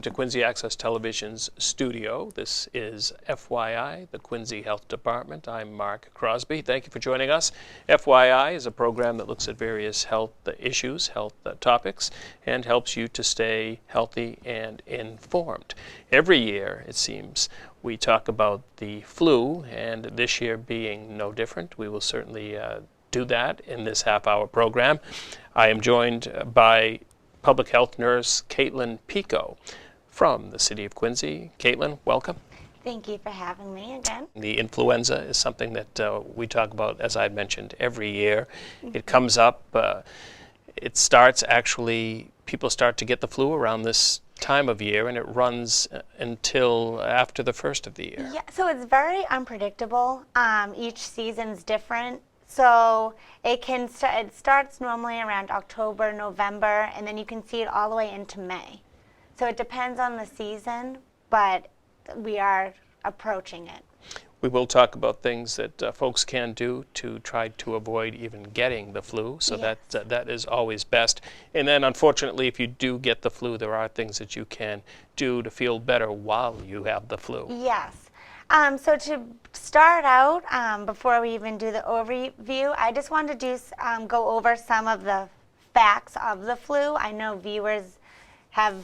welcome to Quincy Access Television's studio. This is FYI, the Quincy Health Department. I'm Mark Crosby. Thank you for joining us. FYI is a program that looks at various health issues, health topics, and helps you to stay healthy and informed. Every year, it seems, we talk about the flu, and this year being no different. We will certainly do that in this half-hour program. I am joined by Public Health Nurse Caitlin Pico from the City of Quincy. Caitlin, welcome. Thank you for having me again. The influenza is something that we talk about, as I mentioned, every year. It comes up, it starts actually, people start to get the flu around this time of year, and it runs until after the first of the year. Yeah, so it's very unpredictable. Each season's different. So it starts normally around October, November, and then you can see it all the way into May. So it depends on the season, but we are approaching it. We will talk about things that folks can do to try to avoid even getting the flu, so Yes. that is always best. And then, unfortunately, if you do get the flu, there are things that you can do to feel better while you have the flu. Yes. So to start out, before we even do the overview, I just wanted to go over some of the facts of the flu. I know viewers have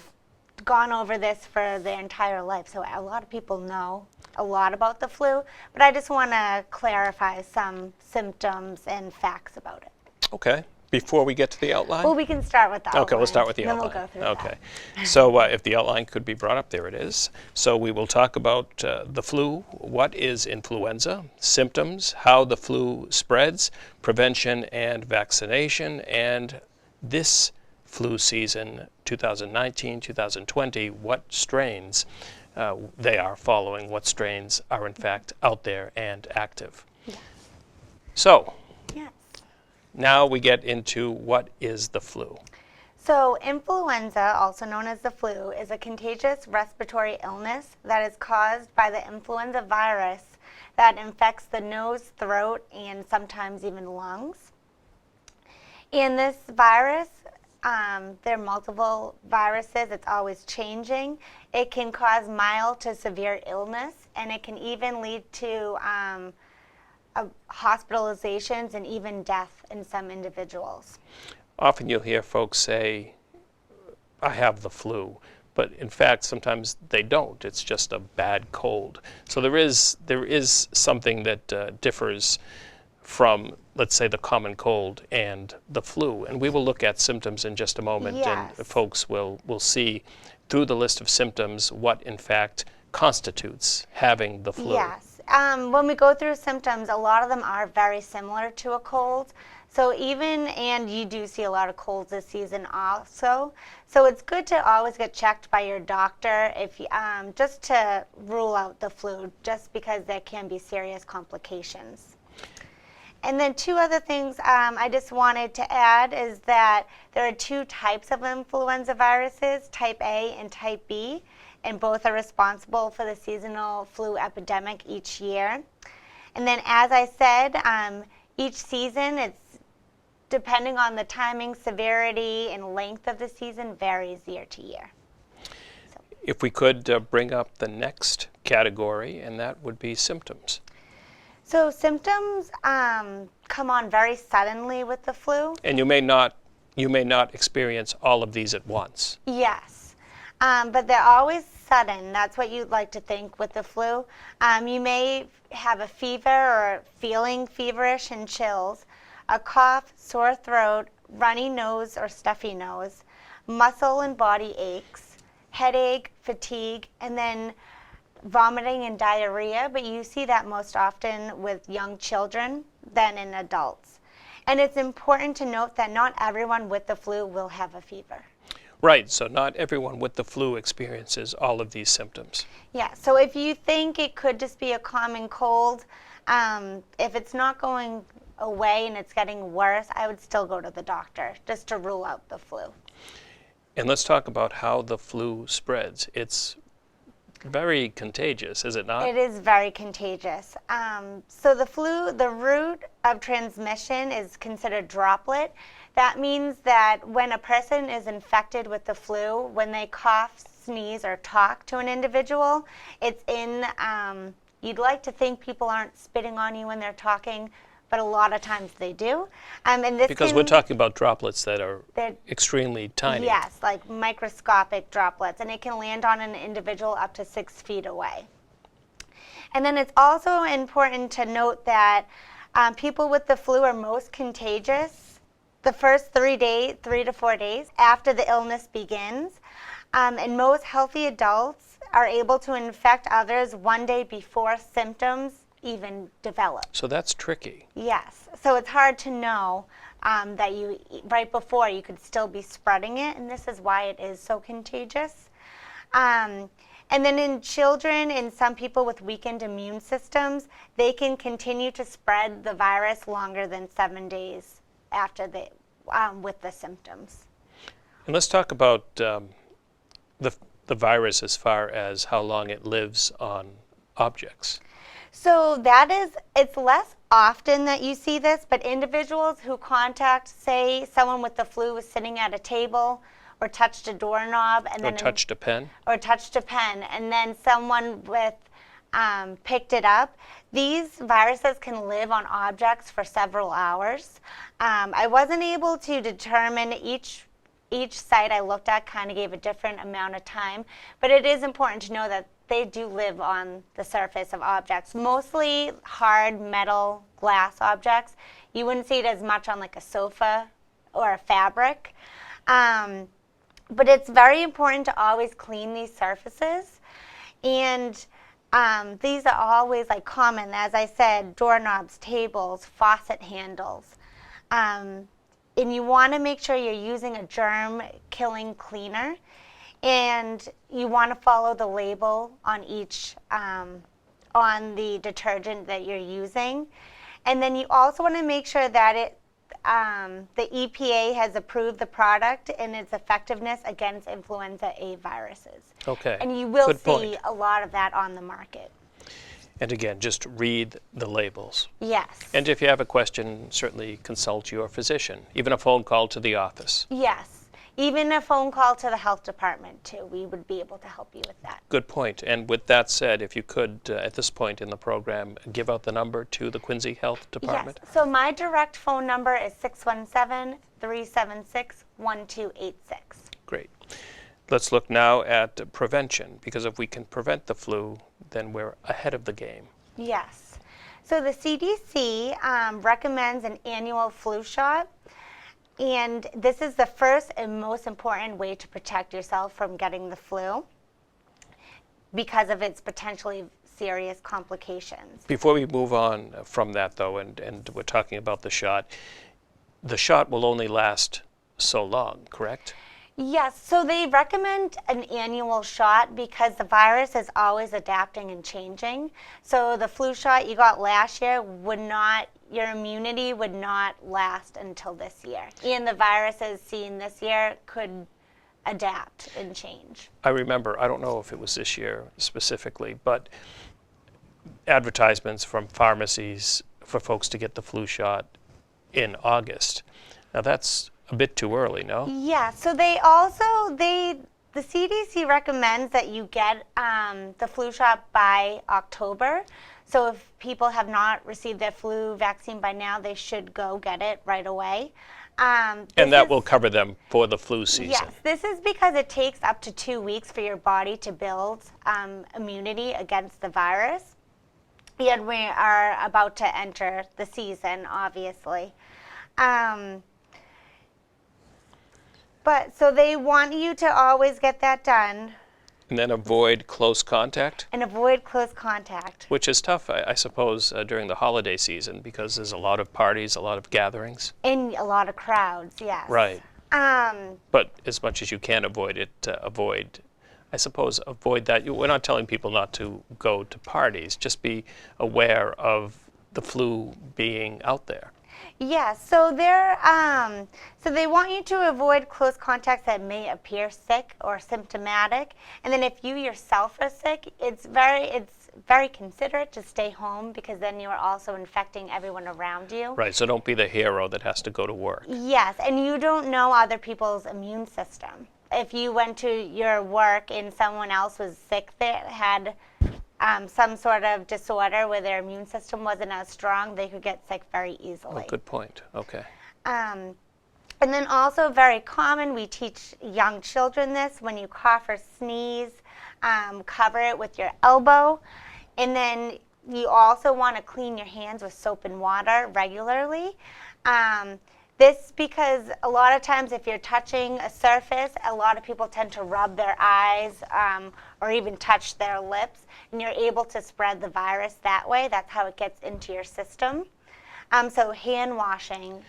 gone over this for their entire life, so a lot of people know a lot about the flu, but I just want to clarify some symptoms and facts about it. Okay. Before we get to the outline? Well, we can start with the outline. Okay, we'll start with the then outline. Then we'll go through Okay. So if the outline could be brought up, there it is. So we will talk about the flu, what is influenza, symptoms, how the flu spreads, prevention and vaccination, and this flu season, 2019-2020, what strains they are following, what strains are in fact out there and active. Yeah. So, Yes. now we get into what is the flu. So influenza, also known as the flu, is a contagious respiratory illness that is caused by the influenza virus that infects the nose, throat, and sometimes even lungs. And this virus, there are multiple viruses, it's always changing. It can cause mild to severe illness, and it can even lead to hospitalizations and even death in some individuals. Often you'll hear folks say, I have the flu, but in fact sometimes they don't. It's just a bad cold. So there is something that differs from, let's say, the common cold and the flu. And we will look at symptoms in just a moment, Yes. and folks will see through the list of symptoms what in fact constitutes having the flu. Yes. When we go through symptoms, a lot of them are very similar to a cold. So and you do see a lot of colds this season also. So it's good to always get checked by your doctor if just to rule out the flu, just because there can be serious complications. And then two other things I just wanted to add is that there are two types of influenza viruses, type A and type B, and both are responsible for the seasonal flu epidemic each year. And then, as I said, each season, it's depending on the timing, severity, and length of the season, varies year to year. If we could bring up the next category, and that would be symptoms. So symptoms come on very suddenly with the flu. And you may not experience all of these at once. Yes, but they're always sudden. That's what you'd like to think with the flu. You may have a fever or feeling feverish and chills, a cough, sore throat, runny nose or stuffy nose, muscle and body aches, headache, fatigue, and then vomiting and diarrhea, but you see that most often with young children than in adults. And it's important to note that not everyone with the flu will have a fever. Right, so not everyone with the flu experiences all of these symptoms. Yeah, so if you think it could just be a common cold, if it's not going away and it's getting worse, I would still go to the doctor just to rule out the flu. And let's talk about how the flu spreads. It's very contagious, is it not? It is very contagious. So the flu, the route of transmission is considered droplet. That means that when a person is infected with the flu, when they cough, sneeze, or talk to an individual. It's in, you'd like to think people aren't spitting on you when they're talking, but a lot of times they do. And this Because we're talking about droplets that are they're- extremely tiny. Yes, like microscopic droplets, and it can land on an individual up to 6 feet away. And then it's also important to note that people with the flu are most contagious the first 3 to 4 days after the illness begins. And most healthy adults are able to infect others 1 day before symptoms even develop. So that's tricky. Yes. So it's hard to know that right before you could still be spreading it, and this is why it is so contagious. And then in children and some people with weakened immune systems, they can continue to spread the virus longer than 7 days after with the symptoms. And let's talk about the virus as far as how long it lives on objects. So it's less often that you see this, but individuals who contact, say, someone with the flu was sitting at a table or touched a doorknob and Or then touched a pen. and then someone with picked it up. These viruses can live on objects for several hours. I wasn't able to determine each site I looked at kind of gave a different amount of time, but it is important to know that they do live on the surface of objects, mostly hard metal, glass objects. You wouldn't see it as much on like a sofa or a fabric. But it's very important to always clean these surfaces. And these are always like common, as I said, doorknobs, tables, faucet handles. And you want to make sure you're using a germ-killing cleaner. And you want to follow the label on each, on the detergent that you're using. And then you also want to make sure that the EPA has approved the product and its effectiveness against influenza A viruses. Okay. And you will Good see point. a lot of that on the market. And again, just read the labels. Yes. And if you have a question, certainly consult your physician, even a phone call to the office. Yes. Even a phone call to the health department, too. We would be able to help you with that. Good point. And with that said, if you could, at this point in the program, give out the number to the Quincy Health Department. Yes. So my direct phone number is 617-376-1286. Great. Let's look now at prevention, because if we can prevent the flu, then we're ahead of the game. Yes. So the CDC recommends an annual flu shot. And this is the first and most important way to protect yourself from getting the flu because of its potentially serious complications. Before we move on from that, though, and we're talking about the shot will only last so long, correct? Yes, so they recommend an annual shot because the virus is always adapting and changing. So the flu shot you got last year your immunity would not last until this year. And the viruses seen this year could adapt and change. I remember, I don't know if it was this year specifically, but advertisements from pharmacies for folks to get the flu shot in August. Now that's a bit too early, no? Yeah, so the CDC recommends that you get the flu shot by October. So if people have not received their flu vaccine by now, they should go get it right away. And that will cover them for the flu season. Yes, this is because it takes up to 2 weeks for your body to build immunity against the virus. And we are about to enter the season, obviously. But so they want you to always get that done. And then avoid close contact, And avoid close contact. which is tough, I suppose, during the holiday season because there's a lot of parties, a lot of gatherings. In a lot of crowds, yes. Right. Um, But as much as you can avoid it, avoid that. We're not telling people not to go to parties. Just be aware of the flu being out there. yes, so they want you to avoid close contacts that may appear sick or symptomatic. And then if you yourself are sick, it's very considerate to stay home because then you are also infecting everyone around you. Right, so don't be the hero that has to go to work. Yes, and you don't know other people's immune system. if you went to your work and someone else was sick that had some sort of disorder where their immune system wasn't as strong, they could get sick very easily. Oh, good point. Okay. And then also very common, we teach young children this, when you cough or sneeze, cover it with your elbow. And then you also want to clean your hands with soap and water regularly. This because a lot of times if you're touching a surface, a lot of people tend to rub their eyes or even touch their lips, and you're able to spread the virus that way. That's how it gets into your system. So hand washing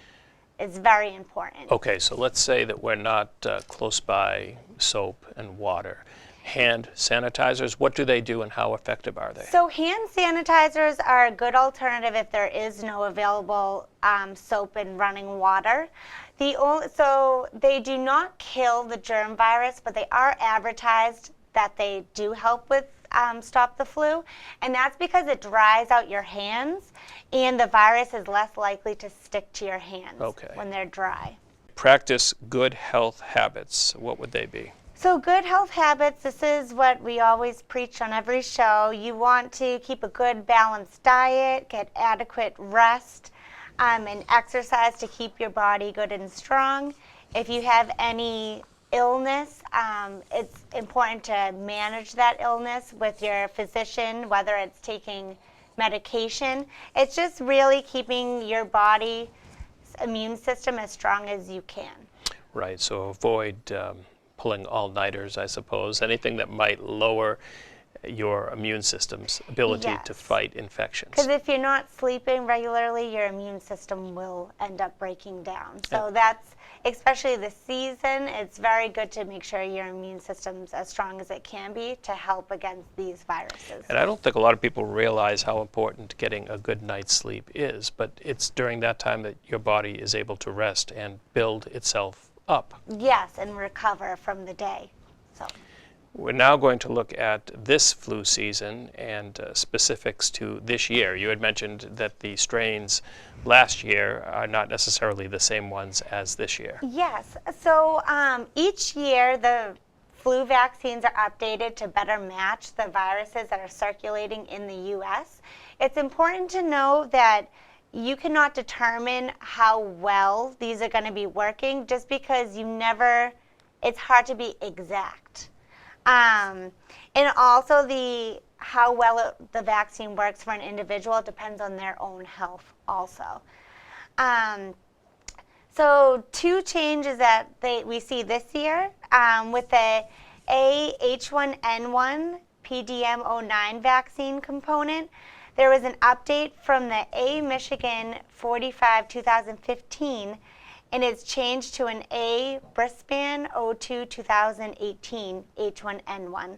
is very important. Okay, so let's say that we're not close by soap and water. Hand sanitizers, what do they do and how effective are they? So hand sanitizers are a good alternative if there is no available soap and running water. So they do not kill the germ virus, but they are advertised that they do help with stop the flu, and that's because it dries out your hands and the virus is less likely to stick to your hands when they're dry. Practice good health habits. What would they be? So good health habits, this is what we always preach on every show. You want to keep a good balanced diet, get adequate rest, and exercise to keep your body good and strong. If you have any illness, it's important to manage that illness with your physician, whether it's taking medication. It's just really keeping your body's immune system as strong as you can. Right, so avoid pulling all-nighters, I suppose, anything that might lower your immune system's ability to fight infections. Because if you're not sleeping regularly, your immune system will end up breaking down. So that's, especially this season, it's very good to make sure your immune system's as strong as it can be to help against these viruses. And I don't think a lot of people realize how important getting a good night's sleep is, but it's during that time that your body is able to rest and build itself up. Yes, and recover from the day. So. We're now going to look at this flu season and specifics to this year. You had mentioned that the strains last year are not necessarily the same ones as this year. Yes. So each year the flu vaccines are updated to better match the viruses that are circulating in the U.S. It's important to know that you cannot determine how well these are going to be working just because it's hard to be exact. And also how well the vaccine works for an individual depends on their own health also. So two changes that we see this year with the H1N1 PDM09 vaccine component, there was an update from the A Michigan 45-2015, and it's changed to an A Brisbane 02-2018 H1N1.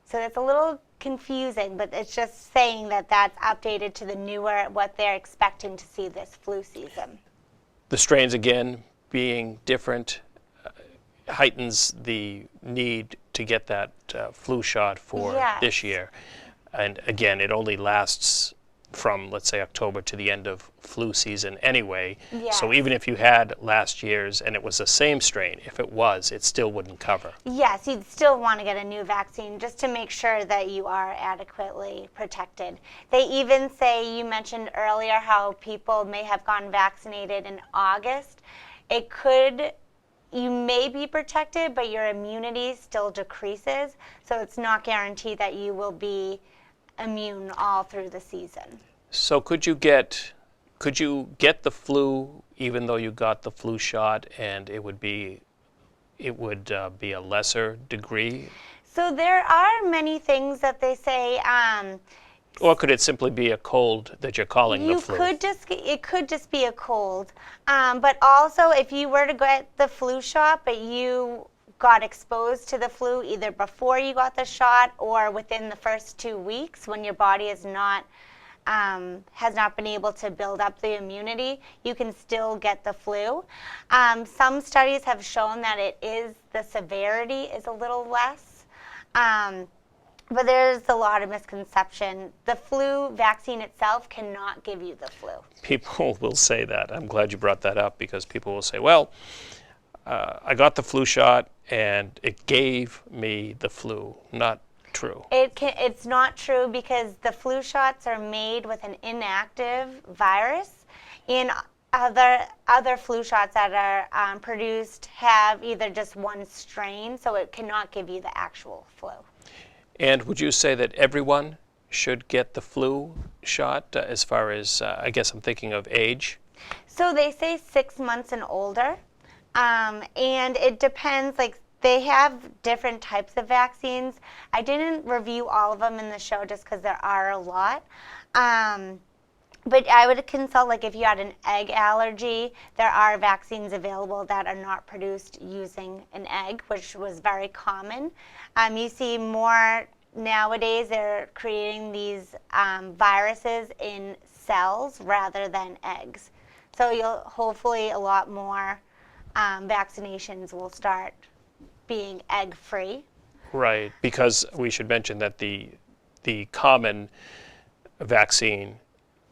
So it's a little confusing, but it's just saying that that's updated to the newer, what they're expecting to see this flu season. The strains, again, being different, heightens the need to get that flu shot for this year. And again, it only lasts from, let's say, October to the end of flu season anyway. Yes. So even if you had last year's and it was the same strain, if it was, it still wouldn't cover. Yes, you'd still want to get a new vaccine just to make sure that you are adequately protected. They even say, you mentioned earlier how people may have gotten vaccinated in August. You may be protected, but your immunity still decreases, so it's not guaranteed that you will be immune all through the season. So could you get the flu even though you got the flu shot, and it would be a lesser degree? So there are many things that they say. Or could it simply be a cold that you're calling the flu? It could just be a cold. But also, if you were to get the flu shot, but you got exposed to the flu either before you got the shot or within the first 2 weeks when your body has not been able to build up the immunity, you can still get the flu. Some studies have shown that the severity is a little less. But there's a lot of misconception. The flu vaccine itself cannot give you the flu. People will say that. I'm glad you brought that up, because people will say, well, I got the flu shot and it gave me the flu. Not true. It's not true because the flu shots are made with an inactive virus, and other flu shots that are produced have either just one strain, so it cannot give you the actual flu. And would you say that everyone should get the flu shot as far as, I guess I'm thinking of age? So they say 6 months and older, and it depends, like they have different types of vaccines. I didn't review all of them in the show just because there are a lot. But I would consult, like if you had an egg allergy, there are vaccines available that are not produced using an egg, which was very common. You see more nowadays, they're creating these viruses in cells rather than eggs. So you'll hopefully a lot more vaccinations will start being egg-free. Right, because we should mention that the common vaccine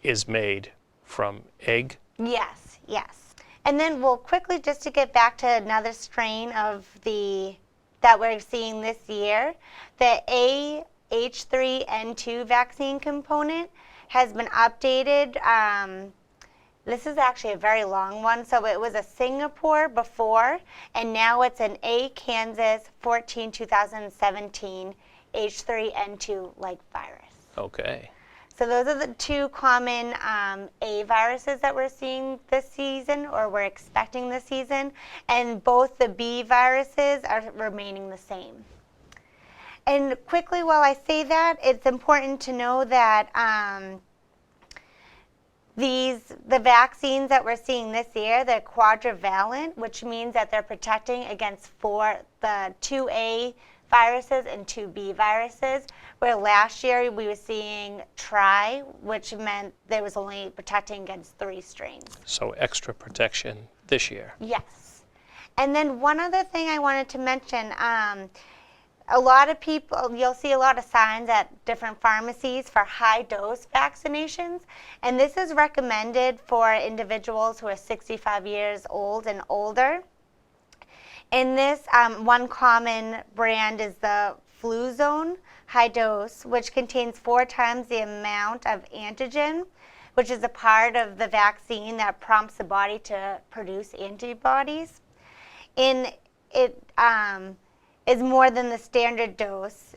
is made from egg. Yes, yes. And then we'll quickly, just to get back to another strain of that we're seeing this year, the H3N2 vaccine component has been updated. This is actually a very long one. So it was a Singapore before, and now it's an A Kansas 14 2017 H3N2 like virus. Okay. So those are the two common A viruses that we're seeing this season, or we're expecting this season, and both the B viruses are remaining the same. And quickly, while I say that, it's important to know that the vaccines that we're seeing this year, they're quadrivalent, which means that they're protecting against the 2A viruses and 2B viruses, where last year we were seeing tri, which meant there was only protecting against 3 strains. So extra protection this year. Yes. And then one other thing I wanted to mention, a lot of people, you'll see a lot of signs at different pharmacies for high-dose vaccinations, and this is recommended for individuals who are 65 years old and older. In this, one common brand is the Fluzone High Dose, which contains 4 times the amount of antigen, which is a part of the vaccine that prompts the body to produce antibodies. And it is more than the standard dose.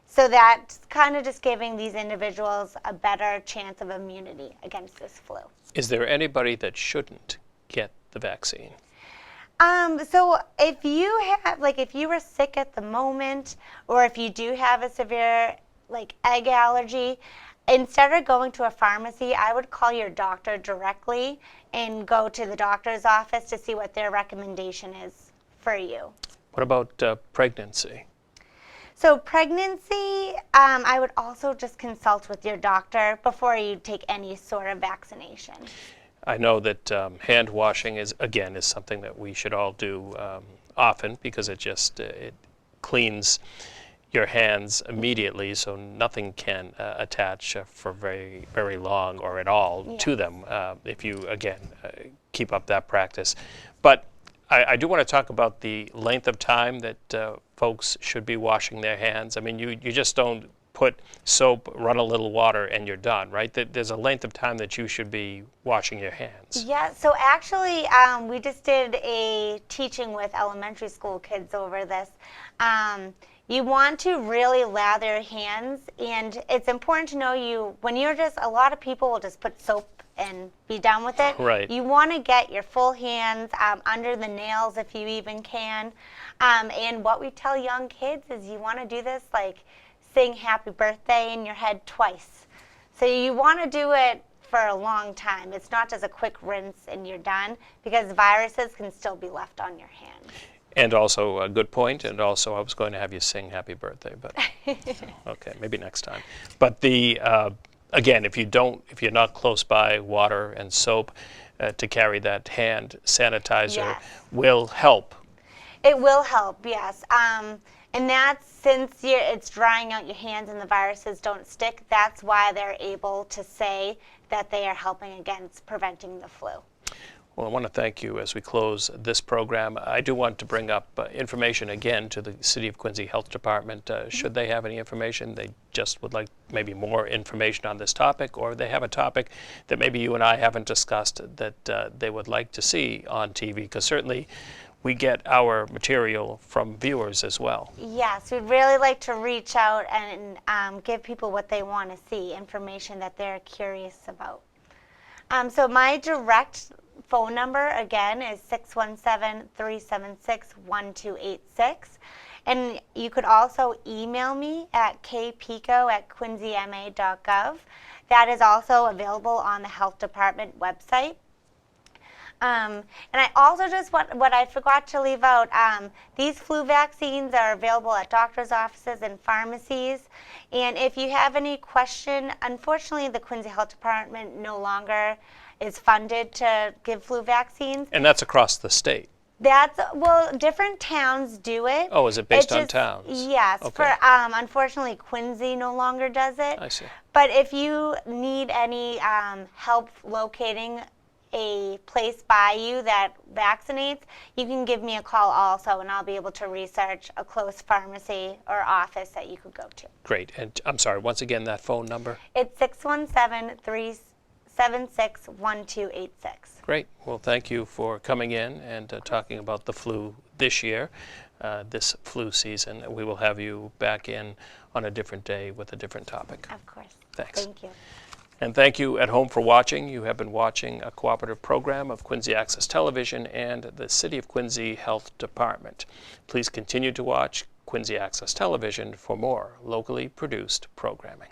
So that's kind of just giving these individuals a better chance of immunity against this flu. Is there anybody that shouldn't get the vaccine? So if you were sick at the moment, or if you do have a severe egg allergy, instead of going to a pharmacy, I would call your doctor directly and go to the doctor's office to see what their recommendation is for you. What about pregnancy? So pregnancy, I would also just consult with your doctor before you take any sort of vaccination. I know that hand washing is something that we should all do often, because it cleans your hands immediately, so nothing can attach for very, very long or at all to them if you, keep up that practice. But I do want to talk about the length of time that folks should be washing their hands. I mean, you just don't put soap, run a little water, and you're done, right? There's a length of time that you should be washing your hands. Yeah, so actually we just did a teaching with elementary school kids over this. You want to really lather your hands, and it's important to know a lot of people will just put soap and be done with it. Right. You want to get your full hands under the nails if you even can. And what we tell young kids is you want to do this sing happy birthday in your head twice. So you want to do it for a long time. It's not just a quick rinse and you're done, because viruses can still be left on your hands. And also a good point, and also I was going to have you sing happy birthday, but okay, maybe next time. But again, if you're not close by water and soap to carry that hand sanitizer will help. It will help, yes. And that's, since it's drying out your hands and the viruses don't stick, that's why they're able to say that they are helping against preventing the flu. Well, I want to thank you as we close this program. I do want to bring up information again to the City of Quincy Health Department. Should they have any information, they just would like maybe more information on this topic, or they have a topic that maybe you and I haven't discussed that they would like to see on TV, because certainly we get our material from viewers as well. Yes, we'd really like to reach out and give people what they want to see, information that they're curious about. So my direct phone number, again, is 617-376-1286. And you could also email me at kpico@quincyma.gov. That is also available on the Health Department website. And I also just, what I forgot to leave out, these flu vaccines are available at doctor's offices and pharmacies. And if you have any question, unfortunately the Quincy Health Department no longer is funded to give flu vaccines. And that's across the state. That's, well, different towns do it. Oh, is it based on towns? Yes. Okay. For unfortunately, Quincy no longer does it. I see. But if you need any help locating a place by you that vaccinates, you can give me a call also, and I'll be able to research a close pharmacy or office that you could go to. Great. And I'm sorry, once again, that phone number? It's 617-376-1286. Great. Well, thank you for coming in and talking about the flu this year, this flu season. We will have you back in on a different day with a different topic. Of course. Thanks. Thank you. And thank you at home for watching. You have been watching a cooperative program of Quincy Access Television and the City of Quincy Health Department. Please continue to watch Quincy Access Television for more locally produced programming.